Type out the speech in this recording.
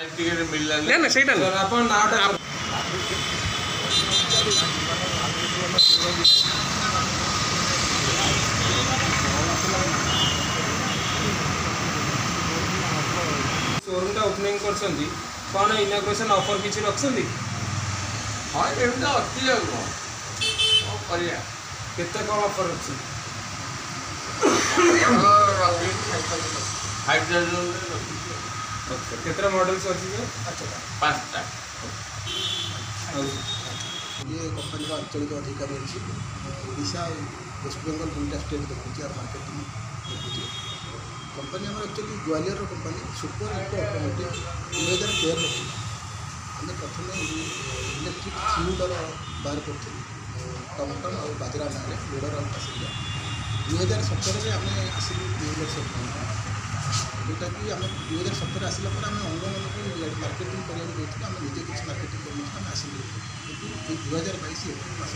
ticket मिलला ना ना सेटा सर आपण नावटा शोरूम टा ओपनिंग करछंदी कोन इनॉग्रेशन ऑफर किछि रखछंदी हां एमता अति जागो ओ करिया केते कोन ऑफर अछि 5000 अच्छा केतरा मॉडल्स अछि जे अच्छा 5टा ये कंपनी का आंचलिक अधिकारी अच्छी ओडिशा वेस्ट बेंगल दुईटा स्टेट देखुची और मार्केटिंग देखुची कंपनी आम actually Gwalior company super eco automatic 2013 रखी आम प्रथम इलेक्ट्रिक 3 व्हीलर बाहर कर टमटम और बाजरा ना लोडर और पैसेंजर 2017 आम आसिलु 2 वर्ष जोटा कि आम 2017 आसला आम अंग मार्केटिंग करने आम निजे किसी मार्केटिंग कर आसिलु कि 2022 एप्रिल मास